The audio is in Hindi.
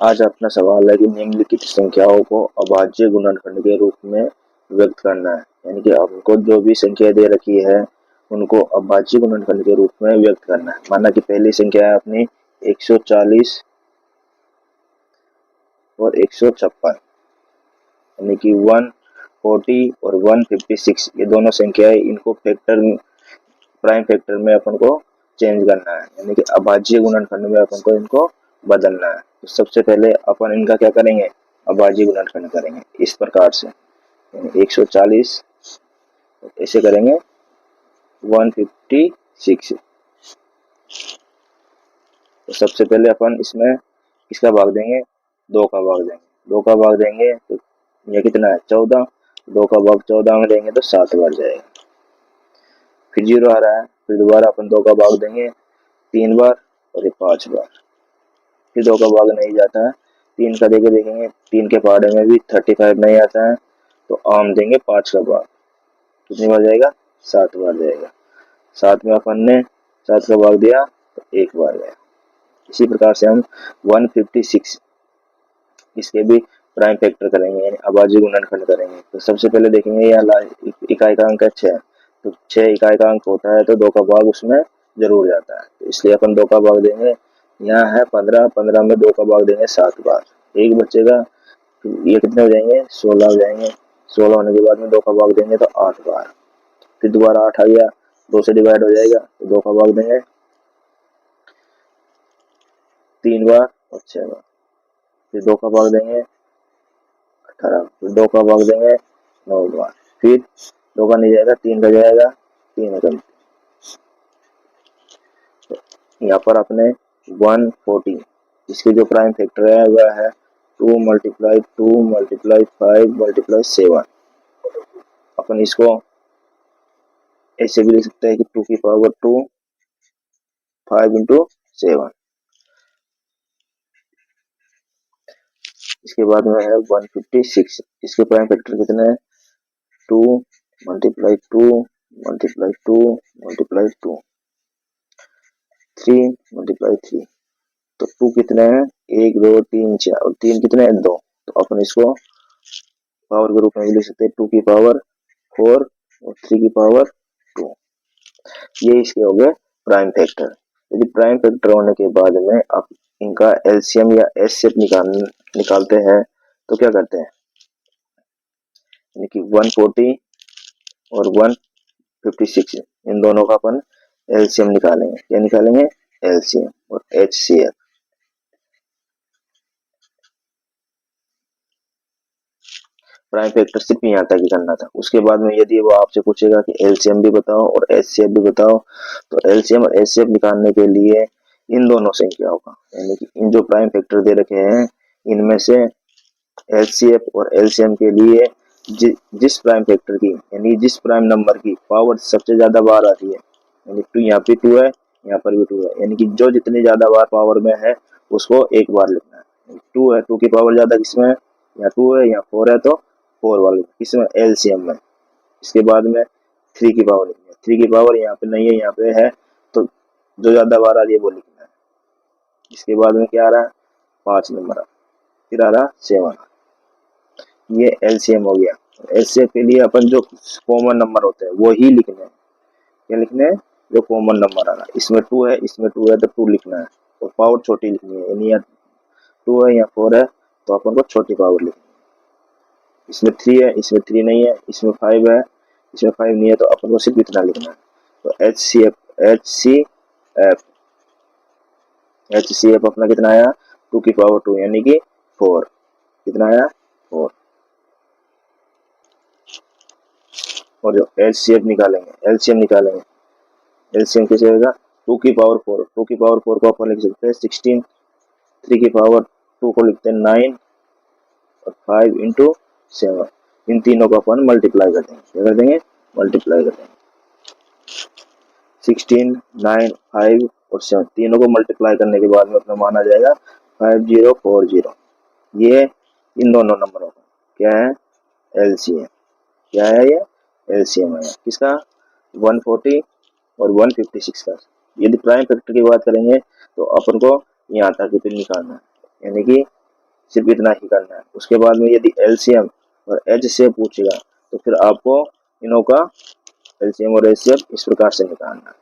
आज अपना सवाल है कि निम्नलिखित संख्याओं को अभाज्य गुणनखंड के रूप में व्यक्त करना है। यानी कि आपको जो भी संख्या दे रखी है उनको अभाज्य गुणनखंड के रूप में व्यक्त करना है। माना कि पहली संख्या है अपनी 140 और 156, यानी कि 140 और 156 ये दोनों संख्याएं, इनको प्राइम फैक्टर में अपन को चेंज करना है, यानी कि अभाज्य गुणनखंड में अपन को इनको बदलना है। तो सबसे पहले अपन इनका क्या करेंगे, अभाज्य गुणनखंड करेंगे इस प्रकार से, 140 ऐसे करेंगे 156। तो सबसे पहले अपन इसमें किसका भाग देंगे, 2 का भाग देंगे। 2 का भाग देंगे तो ये कितना है, 14। 2 का भाग 14 में देंगे तो 7 बार जाएगा। फिर 0 आ रहा है, फिर दोबारा अपन 2 का भाग देंगे 3 बार और 5 बार। फिर 2 का भाग नहीं जाता है, 3 का देके देखेंगे, 3 के पहाड़े में भी 35 नहीं आता है, तो आम देंगे 5 का भाग। कितनी बार जाएगा, 7 बार जाएगा। 7 में अपन ने 7 का भाग दिया तो 1 बार गया। इसी प्रकार से हम 156 इसके भी प्राइम फैक्टर करेंगे, यानी अभाज्य गुणनखंड करेंगे। तो सबसे पहले देखेंगे यहाँ इकाई का अंक है 6, तो 6 इकाई का अंक होता है तो 2 का भाग उसमें जरूर जाता है, तो इसलिए अपन 2 का भाग देंगे। यहाँ है 15, 15 में 2 का भाग देंगे 7 बार, 1 बचेगा। ये कितने हो जाएंगे, 16 हो जाएंगे। 16 होने के बाद में 2 का भाग देंगे तो 8 बार। फिर दोबारा 8 आ गया, 2 से डिवाइड हो जाएगा तो 2 का भाग देंगे 3 बार और 6 बार। फिर 2 का भाग देंगे 18, फिर 2 का भाग देंगे 9 बार। फिर 2 का नहीं जाएगा, 3 का जाएगा, 3 का। तो यहाँ पर अपने 140 इसके जो प्राइम फैक्टर है वह है 2 मल्टीप्लाई 2 मल्टीप्लाई 5 मल्टीप्लाई 7। अपन इसको ऐसे भी लिख सकते हैं कि 2 की पावर 2 5 इंटू 7। इसके बाद में है 156, इसके प्राइम फैक्टर कितने हैं, 2 मल्टीप्लाई 2 मल्टीप्लाई 2 मल्टीप्लाई 2, 3 मल्टीप्लाई 3। तो 2 कितने हैं, 1 2 3 4, और 3 कितने हैं, 2। तो अपन इसको पावर के रूप में भी लिख सकते हैं, 2 की पावर 4 और 3 की पावर 2। ये इसके हो गए प्राइम फैक्टर। यदि प्राइम फैक्टर होने के बाद में आप इनका एलसीएम या एचसीएफ निकालते हैं तो क्या करते हैं, यानी कि 140 और 156 इन दोनों का अपन एलसीएम निकालेंगे। क्या निकालेंगे, एलसीएम और एचसीएफ। प्राइम फैक्टर सिर्फ यहाँ तक ही करना था। उसके बाद में यदि वो आपसे पूछेगा कि एलसीएम भी बताओ और एचसीएफ भी बताओ, तो एलसीएम और एचसीएफ निकालने के लिए इन दोनों संख्याओं का, यानी कि इन जो प्राइम फैक्टर दे रखे हैं इनमें से एचसीएफ और एलसीएम के लिए जिस प्राइम फैक्टर की, यानी जिस प्राइम नंबर की पावर सबसे ज्यादा बार आती है, यानी 2 यहाँ पे 2 है, यहाँ पर भी 2 है, यानी कि जो जितनी ज्यादा बार पावर में है उसको एक बार लिखना है। 2 है, 2 की पावर ज्यादा किसमें है, यहाँ 2 है, यहाँ 4 है, तो 4 वाले किसमें, एलसीएम में। इसके बाद में 3 की पावर लिखनी है, 3 की पावर यहाँ पे नहीं है, यहाँ पे है, तो जो ज्यादा बार आ रही है वो लिखना है। इसके बाद में क्या आ रहा है, 5 नंबर, फिर आ रहा 7। ये एलसीएम हो गया। एलसीएम के लिए अपन जो कॉमन नंबर होते हैं वो ही लिखने हैं। क्या लिखने हैं, जो कॉमन नंबर आ रहा है, इसमें 2 है, इसमें 2 है, तो 2 लिखना है और पावर छोटी लिखनी है, यानी यहाँ 2 है, यहाँ 4 है, तो अपन को छोटी पावर लिखनी है। इसमें 3 है, इसमें 3 नहीं है, इसमें 5 है, इसमें 5 नहीं है, तो अपन को सिर्फ इतना लिखना है। तो एच सी एफ अपना कितना आया, 2 की पावर 2 यानी कि 4। कितना आया, 4। और जो एचसीएफ निकालेंगे, एलसीएम निकालेंगे, एलसीएम कैसे होगा, 2 की पावर 4, 2 की पावर 4 को अपन लिख सकते हैं 16, 3 की पावर 2 को लिखते हैं 9 और 5 इंटू 7। इन तीनों को अपन मल्टीप्लाई कर देंगे। क्या कर देंगे, मल्टीप्लाई कर देंगे। 16, 9, 5 और 7 तीनों को मल्टीप्लाई करने के बाद में अपना माना जाएगा 5040। ये इन दोनों नंबरों का क्या है, एलसीएम। क्या है ये, एलसीएम है किसका, 140 और 156 का। यदि प्राइम फैक्टर की बात करेंगे तो अपन को यहाँ तक ही निकालना है, यानी कि सिर्फ इतना ही करना है। उसके बाद में यदि एलसीएम और एचसीएफ पूछेगा तो फिर आपको इनों का एलसीएम और एचसीएफ इस प्रकार से निकालना है।